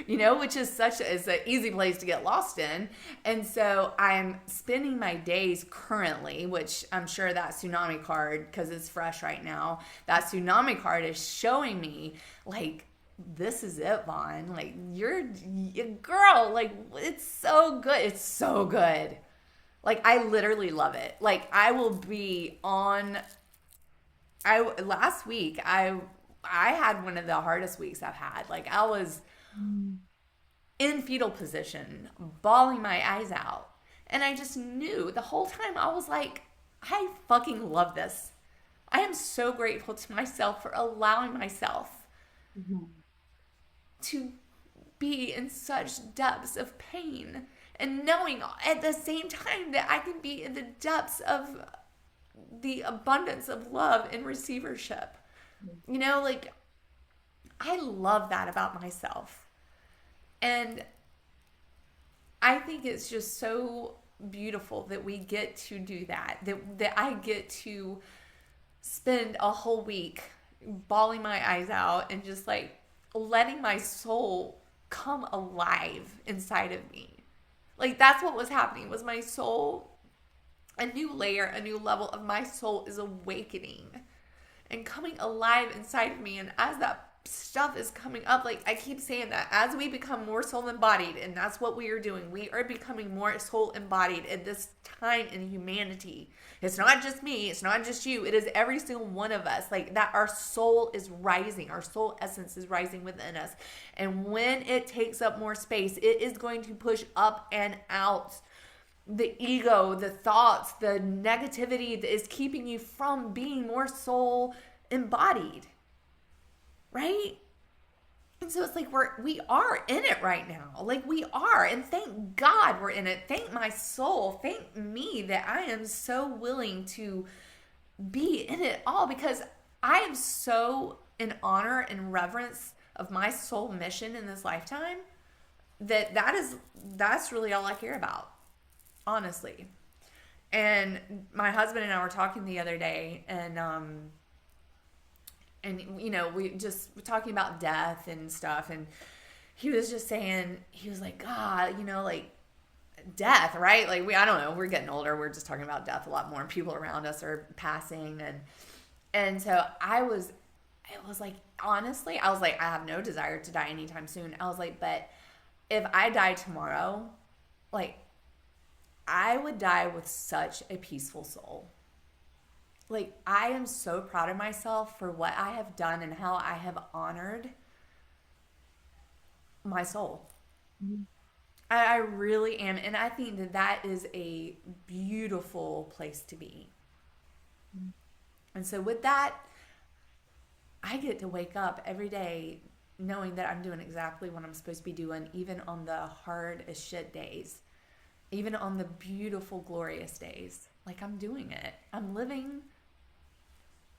Which is such is an easy place to get lost in. And so I'm spending my days currently, which I'm sure that tsunami card, because it's fresh right now, that tsunami card is showing me like this is it, Vaughn. Like you're a girl. Like it's so good. It's so good. Like I literally love it. Like I will be on. I last week I had one of the hardest weeks I've had. Like I was mm, in fetal position, bawling my eyes out. And I just knew the whole time I was like, I fucking love this. I am so grateful to myself for allowing myself mhm, to be in such depths of pain and knowing at the same time that I can be in the depths of the abundance of love and receivership. Like I love that about myself. And I think it's just so beautiful that we get to do that I get to spend a whole week bawling my eyes out and just like letting my soul come alive inside of me. Like that's what was happening was my soul, a new layer, a new level of my soul is awakening and coming alive inside of me. And as that stuff is coming up, like I keep saying that as we become more soul embodied, and that's what we are doing, we are becoming more soul embodied at this time in humanity. It's not just me, it's not just you, it is every single one of us. Like that, our soul is rising, our soul essence is rising within us. And when it takes up more space, it is going to push up and out the ego, the thoughts, the negativity that is keeping you from being more soul embodied, right? And so it's like we are in it right now. Like we are. And thank God we're in it. Thank my soul. Thank me that I am so willing to be in it all because I am so in honor and reverence of my soul mission in this lifetime that's really all I care about, honestly. And my husband and I were talking the other day, and we just were talking about death and stuff, and he was just saying, he was like, God, like death, right? Like I don't know, we're getting older, we're just talking about death a lot more, and people around us are passing, and so it was like, honestly, I was like, I have no desire to die anytime soon. I was like, but if I die tomorrow, like I would die with such a peaceful soul. Like I am so proud of myself for what I have done and how I have honored my soul. mhm, I really am, and I think that is a beautiful place to be. mhm. And so with that, I get to wake up every day knowing that I'm doing exactly what I'm supposed to be doing, even on the hard as shit days, even on the beautiful, glorious days. Like I'm doing it. I'm living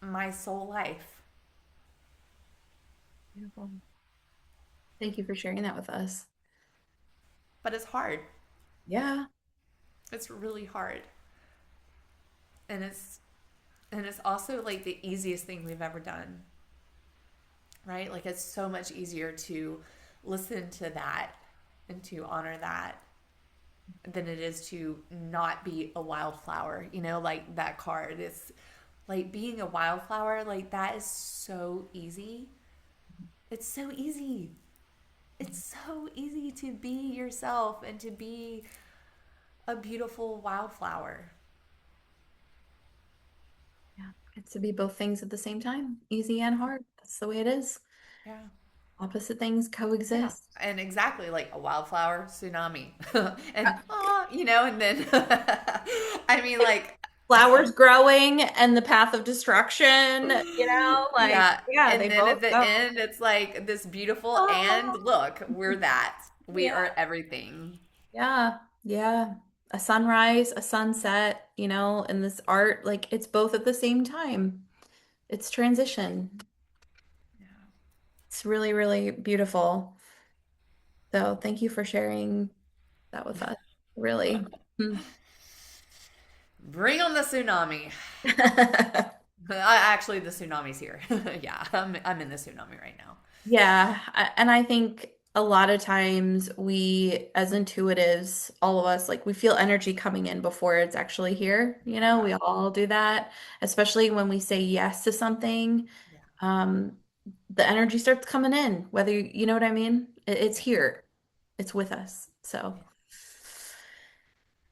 my soul life. Beautiful. Thank you for sharing that with us. but it's hard. Yeah. It's really hard. And it's also like the easiest thing we've ever done, right? Like it's so much easier to listen to that and to honor that than it is to not be a wildflower. Like that card is like being a wildflower, like that is so easy. It's so easy. It's so easy to be yourself and to be a beautiful wildflower. Yeah. It's to be both things at the same time, easy and hard. That's the way it is. Yeah. Opposite things Yeah. coexist. And exactly like a wildflower tsunami. And and then I mean Like like flowers growing and the path of destruction, like, yeah, yeah, and they then both at the go. end it's like this beautiful and Oh, look, we're that. We yeah. are everything. Yeah. Yeah. A sunrise, a sunset, in this art, like it's both at the same time. It's transition. Yeah. It's really, really beautiful. So thank you for sharing that with us. Really. Hmm. Bring on the tsunami. Actually, the tsunami's here. Yeah, I'm in the tsunami right now. Yeah, and I think a lot of times we, as intuitives, all of us, like we feel energy coming in before it's actually here. Yeah, We all do that, especially when we say yes to something. yeah, Um, the energy starts coming in, whether you know what I mean? It's yeah, here. It's with us. So,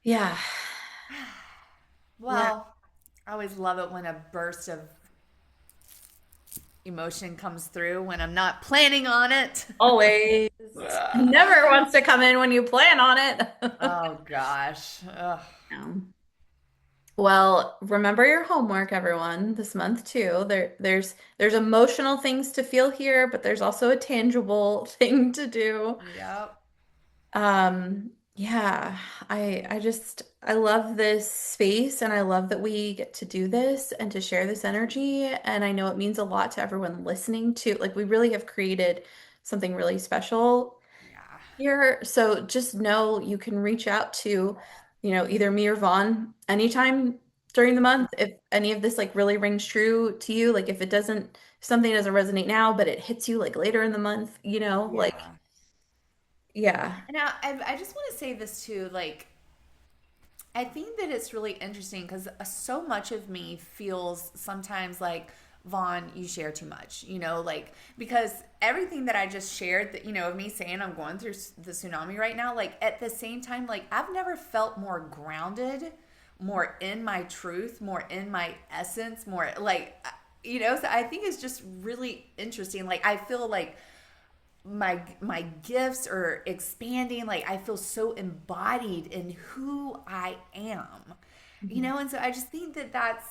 yeah. yeah. Yeah, Well, I always love it when a burst of emotion comes through when I'm not planning on it. always. Never wants to come in when you plan on it. Oh gosh. Ugh. No. Well, remember your homework, everyone, this month too. There's emotional things to feel here, but there's also a tangible thing to do. Yep. Yeah, I love this space and I love that we get to do this and to share this energy. And I know it means a lot to everyone listening to, like we really have created something really special Yeah. here. So just know you can reach out to, either me or Vaughn anytime during the month if any of this like really rings true to you. Like if something doesn't resonate now, but it hits you like later in the month, like Yeah. yeah. And I just want to say this too, like I think that it's really interesting because so much of me feels sometimes like, Vaughn, you share too much, like, because everything that I just shared, that, of me saying I'm going through the tsunami right now, like, at the same time, like, I've never felt more grounded, more in my truth, more in my essence, more like, so I think it's just really interesting. Like, I feel like my gifts are expanding, like I feel so embodied in who I am, Mhm. and so I just think that that's,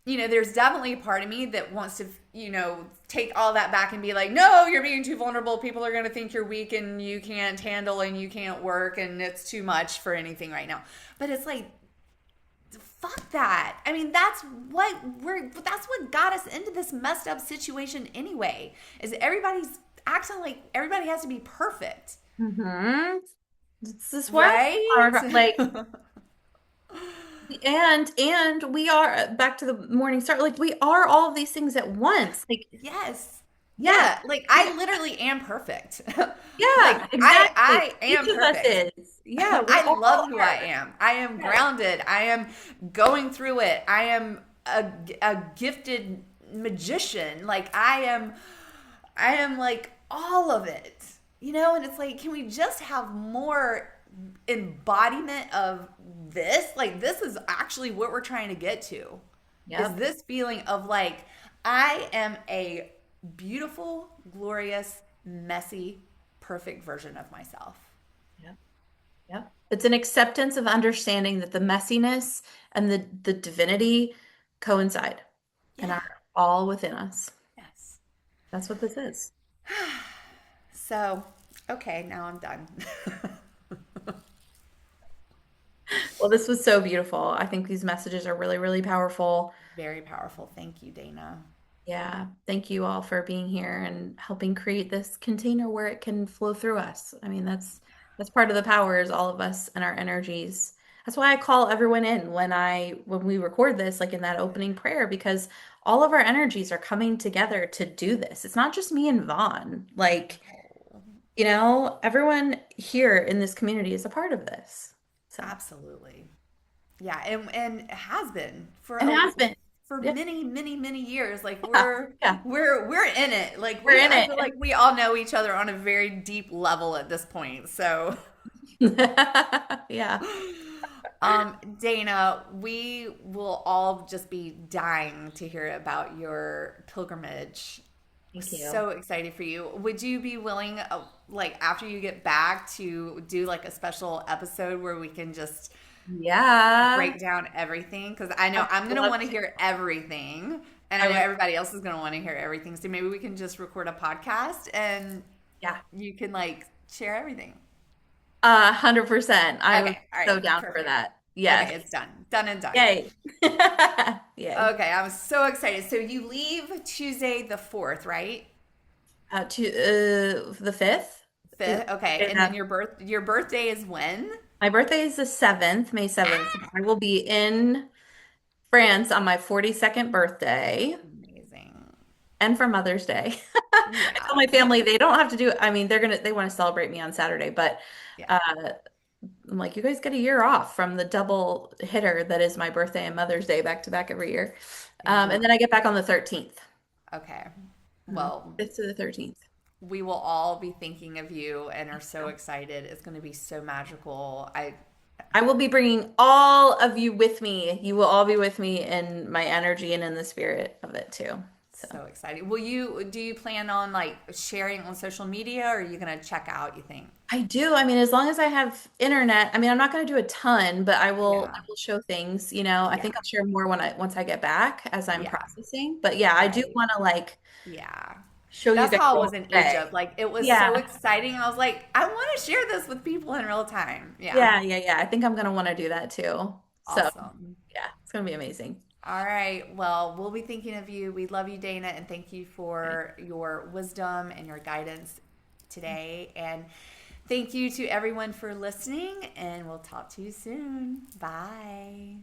there's definitely a part of me that wants to, take all that back and be like, no, you're being too vulnerable, people are going to think you're weak and you can't handle and you can't work and it's too much for anything right now. But it's like, fuck that. I mean, that's what got us into this messed up situation anyway. Is everybody's acting like everybody has to be perfect, Mhm. This is why right? our like and we are back to the morning start. Like we are all of these things at once. Like, Yes. yeah. Yeah, like I literally am perfect. Yeah, Like exactly. I Each am of us perfect. is. Yeah, we I love all who I are. am. I am Yes. grounded. I am going through it. I am a gifted magician. Like I am like all of it. And it's like, can we just have more embodiment of this? Like this is actually what we're trying to get to. Is Yep. this feeling of like I am a beautiful, glorious, messy, perfect version of myself. Yep. Yep. It's an acceptance of understanding that the messiness and the divinity coincide and Yeah. are all within us. Yes. That's what this is. So, okay, now I'm done. Well, this was so beautiful. I think these messages are really, really powerful. Very powerful. Thank you, Dana. Yeah. Thank you all for being here and helping create this container where it can flow through us. I mean, That's part of the power is all of us and our energies. That's why I call everyone in when we record this, like in that opening prayer, because all of our energies are coming together to do this. It's not just me and Vaughn. Like, Oh, everyone here in this community is a part of this. So, absolutely. Yeah, and it has been and it has been. for Yeah, many years. Like yeah, yeah. we're in it. Like We're we in I it. feel like we all know each other on a very deep level at this point. So, Yeah. Dana, we will all just be dying to hear about your pilgrimage. Thank you. So excited for you. Would you be willing, like after you get back, to do like a special episode where we can just Yeah. break down everything? Because I I know would I'm gonna love want to to. hear everything, and I I know would, everybody else is gonna want to hear everything. So maybe we can just record a podcast, and yeah. you can like share everything. 100%. I was Okay, all right, so down for perfect. that. Yes. Okay, it's done, done and done. Yay. Yay. Okay, I'm so excited. So you leave Tuesday the 4th, right? The 5th is 5th. Okay, and then your birthday is when? my birthday is the 7th, May 7th. I will be in France on my 42nd birthday Amazing. and for Mother's Day. I tell Yeah. my family they don't have to do, I mean, they want to celebrate me on Saturday, but Yeah. uh, I'm like, you guys get a year off from the double hitter that is my birthday and Mother's Day back to back every year. And Yeah. then I get back on the 13th. Okay. Well, 5th to the 13th. we will all be thinking of you and are so excited. It's going to be so magical. I will be bringing all of you with me. You will all be with me in my energy and in the spirit of it too. So So excited. Do you plan on like sharing on social media, or are you going to check out, you think? I do. I mean, as long as I have internet, I mean, I'm not going to do a ton, but I Yeah. will show things, I think Yeah. I'll share more once I get back as I'm Yeah. processing. But yeah, I do Right. want to like Yeah. show you That's guys how I all was in the way. Egypt. Like it was so Yeah. exciting. I was like, I want to share this with people in real time. Yeah. Yeah, yeah, yeah. I think I'm going to want to do that too. So, Awesome. yeah, it's going to be amazing. All right. Well, we'll be thinking of you. We love you, Dana, and thank you Okay. for your wisdom and your guidance today. And thank you to everyone for listening, and we'll talk to you soon. Bye.